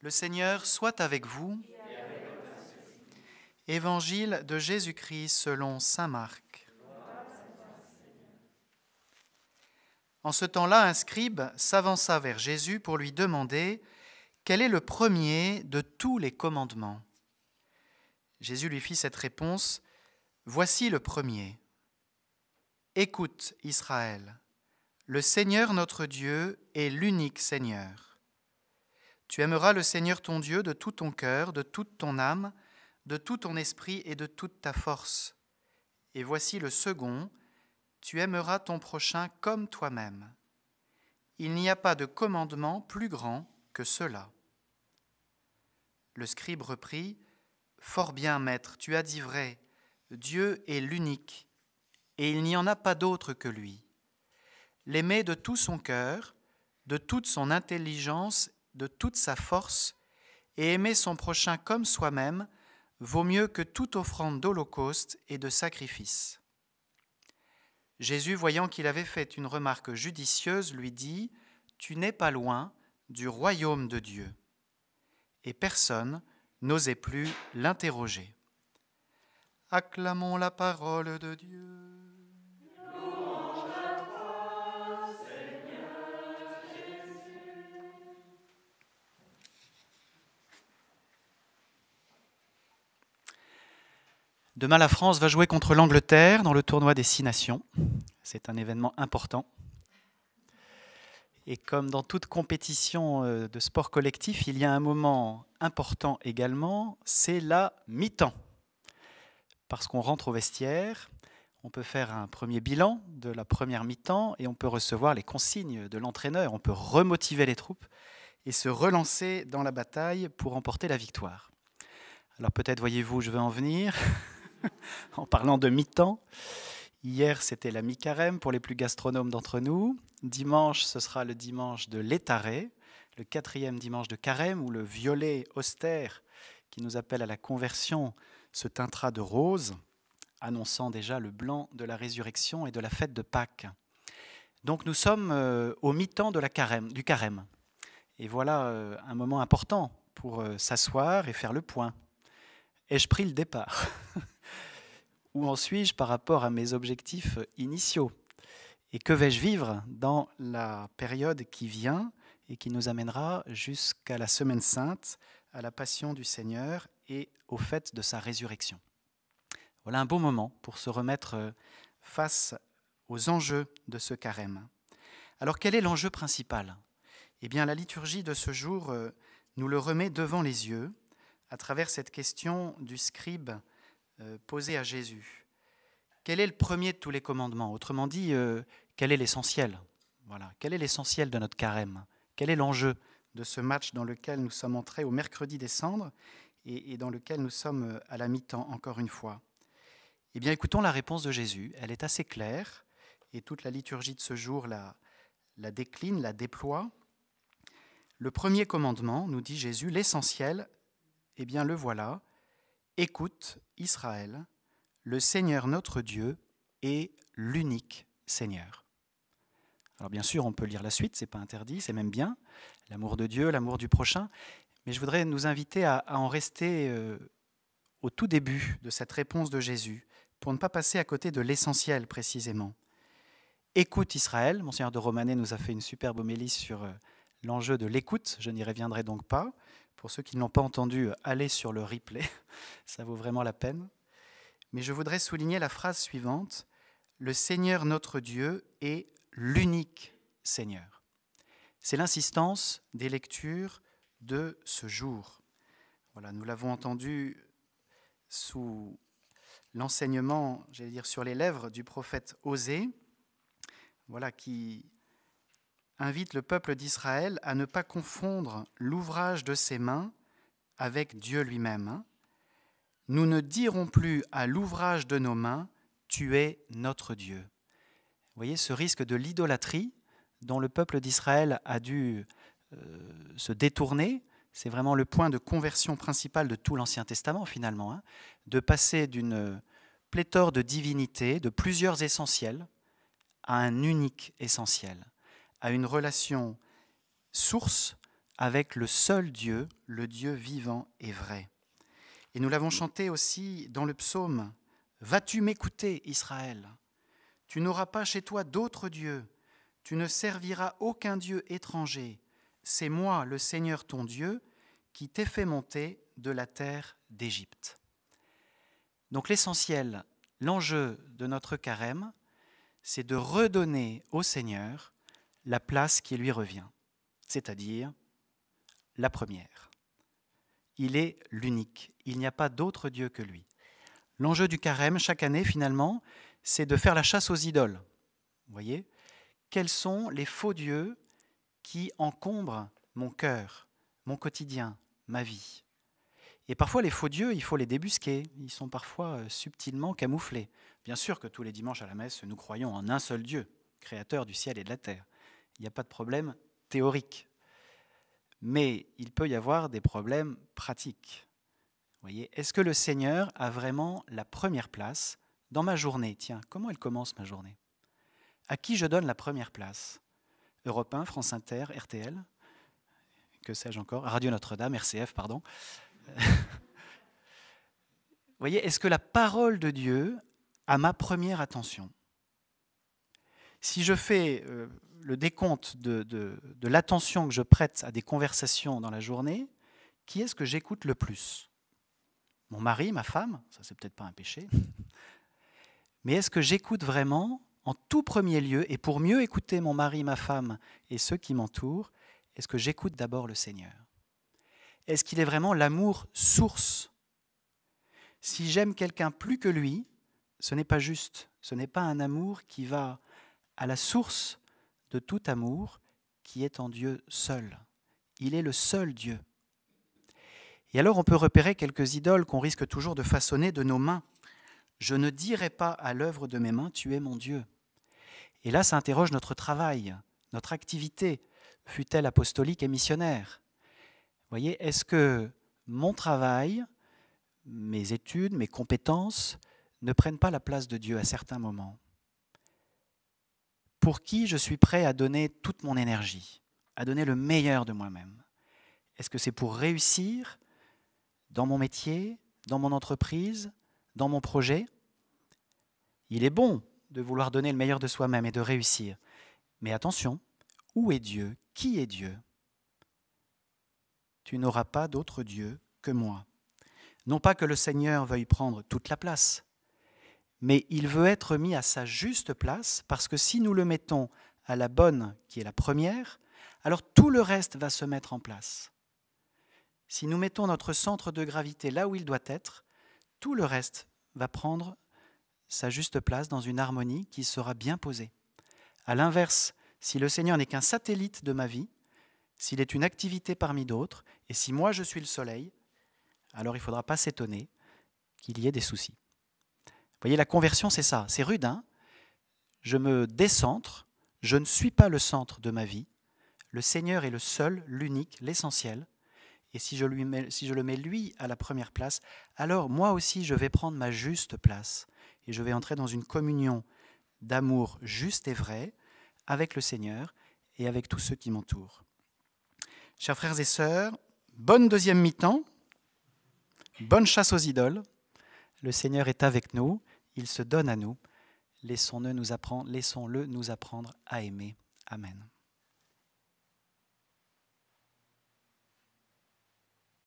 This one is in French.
Le Seigneur soit avec vous. Évangile de Jésus-Christ selon saint Marc. En ce temps-là, un scribe s'avança vers Jésus pour lui demander quel est le premier de tous les commandements. Jésus lui fit cette réponse, « Voici le premier. Écoute, Israël, le Seigneur notre Dieu est l'unique Seigneur. Tu aimeras le Seigneur ton Dieu de tout ton cœur, de toute ton âme, de tout ton esprit et de toute ta force. Et voici le second, tu aimeras ton prochain comme toi-même. Il n'y a pas de commandement plus grand que cela. » Le scribe reprit, « Fort bien, maître, tu as dit vrai, Dieu est l'unique, et il n'y en a pas d'autre que lui. L'aimer de tout son cœur, de toute son intelligence, de toute sa force, et aimer son prochain comme soi-même, vaut mieux que toute offrande d'holocauste et de sacrifice. » Jésus, voyant qu'il avait fait une remarque judicieuse, lui dit, « Tu n'es pas loin du royaume de Dieu. » Et personne n'osait plus l'interroger. Acclamons la parole de Dieu. Demain, la France va jouer contre l'Angleterre dans le tournoi des 6 nations. C'est un événement important. Et comme dans toute compétition de sport collectif, il y a un moment important également, c'est la mi-temps. Parce qu'on rentre au vestiaire, on peut faire un premier bilan de la première mi-temps et on peut recevoir les consignes de l'entraîneur. On peut remotiver les troupes et se relancer dans la bataille pour remporter la victoire. Alors peut-être voyez-vous où je veux en venir en parlant de mi-temps. Hier, c'était la mi-carême pour les plus gastronomes d'entre nous. Dimanche, ce sera le dimanche de l'étaré, le 4e dimanche de carême, où le violet austère qui nous appelle à la conversion se teintera de rose, annonçant déjà le blanc de la résurrection et de la fête de Pâques. Donc nous sommes au mi-temps de du carême. Et voilà un moment important pour s'asseoir et faire le point. Ai-je pris le départ ? Où en suis-je par rapport à mes objectifs initiaux ? Et que vais-je vivre dans la période qui vient et qui nous amènera jusqu'à la Semaine Sainte, à la Passion du Seigneur et au fait de sa résurrection ? Voilà un beau moment pour se remettre face aux enjeux de ce carême. Alors quel est l'enjeu principal ? Eh bien la liturgie de ce jour nous le remet devant les yeux à travers cette question du scribe posée à Jésus. Quel est le premier de tous les commandements ? Autrement dit, quel est l'essentiel ? Voilà. Quel est l'essentiel de notre carême ? Quel est l'enjeu de ce match dans lequel nous sommes entrés au mercredi des Cendres et dans lequel nous sommes à la mi-temps, encore une fois ? Eh bien, écoutons la réponse de Jésus. Elle est assez claire et toute la liturgie de ce jour la décline, la déploie. Le premier commandement, nous dit Jésus, l'essentiel, eh bien le voilà. Écoute, Israël, le Seigneur notre Dieu est l'unique Seigneur. Alors bien sûr, on peut lire la suite, ce n'est pas interdit, c'est même bien. L'amour de Dieu, l'amour du prochain. Mais je voudrais nous inviter à en rester au tout début de cette réponse de Jésus, pour ne pas passer à côté de l'essentiel précisément. Écoute Israël, Monseigneur de Romanet nous a fait une superbe homélie sur l'enjeu de l'écoute, je n'y reviendrai donc pas. Pour ceux qui ne l'ont pas entendu, allez sur le replay, ça vaut vraiment la peine. Mais je voudrais souligner la phrase suivante, « Le Seigneur notre Dieu est l'unique Seigneur ». C'est l'insistance des lectures de ce jour. Voilà, nous l'avons entendu sous l'enseignement, j'allais dire sur les lèvres du prophète Osée, voilà, qui invite le peuple d'Israël à ne pas confondre l'ouvrage de ses mains avec Dieu lui-même. Nous ne dirons plus à l'ouvrage de nos mains, tu es notre Dieu. Vous voyez ce risque de l'idolâtrie dont le peuple d'Israël a dû se détourner. C'est vraiment le point de conversion principal de tout l'Ancien Testament finalement, de passer d'une pléthore de divinités, de plusieurs essentiels, à un unique essentiel, à une relation source avec le seul Dieu, le Dieu vivant et vrai. Et nous l'avons chanté aussi dans le psaume. Vas-tu m'écouter, Israël? Tu n'auras pas chez toi d'autres dieux. Tu ne serviras aucun dieu étranger. C'est moi, le Seigneur ton Dieu, qui t'ai fait monter de la terre d'Égypte. Donc l'essentiel, l'enjeu de notre carême, c'est de redonner au Seigneur la place qui lui revient, c'est-à-dire la première. Il est l'unique, il n'y a pas d'autre Dieu que lui. L'enjeu du carême, chaque année finalement, c'est de faire la chasse aux idoles. Vous voyez ? Quels sont les faux dieux qui encombrent mon cœur, mon quotidien, ma vie ? Et parfois les faux dieux, il faut les débusquer, ils sont parfois subtilement camouflés. Bien sûr que tous les dimanches à la messe, nous croyons en un seul Dieu, créateur du ciel et de la terre. Il n'y a pas de problème théorique. Mais il peut y avoir des problèmes pratiques. Vous voyez, est-ce que le Seigneur a vraiment la première place dans ma journée? Tiens, comment elle commence ma journée? À qui je donne la première place? Europe 1, France Inter, RTL, que sais-je encore, Radio Notre-Dame, RCF, pardon. Vous voyez, est-ce que la parole de Dieu a ma première attention? Si je fais le décompte de l'attention que je prête à des conversations dans la journée, qui est-ce que j'écoute le plus? Mon mari, ma femme, ça c'est peut-être pas un péché, mais est-ce que j'écoute vraiment en tout premier lieu, et pour mieux écouter mon mari, ma femme et ceux qui m'entourent, est-ce que j'écoute d'abord le Seigneur? Est-ce qu'il est vraiment l'amour source? Si j'aime quelqu'un plus que lui, ce n'est pas juste, ce n'est pas un amour qui va à la source de tout amour qui est en Dieu seul. Il est le seul Dieu. Et alors on peut repérer quelques idoles qu'on risque toujours de façonner de nos mains. Je ne dirai pas à l'œuvre de mes mains, tu es mon Dieu. Et là, ça interroge notre travail, notre activité, fût-elle apostolique et missionnaire. Vous voyez, est-ce que mon travail, mes études, mes compétences ne prennent pas la place de Dieu à certains moments? Pour qui je suis prêt à donner toute mon énergie, à donner le meilleur de moi-même? Est-ce que c'est pour réussir dans mon métier, dans mon entreprise, dans mon projet? Il est bon de vouloir donner le meilleur de soi-même et de réussir. Mais attention, où est Dieu? Qui est Dieu? Tu n'auras pas d'autre Dieu que moi. Non pas que le Seigneur veuille prendre toute la place, mais il veut être mis à sa juste place, parce que si nous le mettons à la bonne, qui est la première, alors tout le reste va se mettre en place. Si nous mettons notre centre de gravité là où il doit être, tout le reste va prendre sa juste place dans une harmonie qui sera bien posée. À l'inverse, si le Seigneur n'est qu'un satellite de ma vie, s'il est une activité parmi d'autres, et si moi je suis le soleil, alors il ne faudra pas s'étonner qu'il y ait des soucis. Vous voyez, la conversion, c'est ça, c'est rude, hein? Je me décentre, je ne suis pas le centre de ma vie, le Seigneur est le seul, l'unique, l'essentiel, et si je le mets lui à la première place, alors moi aussi je vais prendre ma juste place, et je vais entrer dans une communion d'amour juste et vrai avec le Seigneur et avec tous ceux qui m'entourent. Chers frères et sœurs, bonne deuxième mi-temps, bonne chasse aux idoles. Le Seigneur est avec nous, il se donne à nous. Laissons-le nous apprendre à aimer. Amen.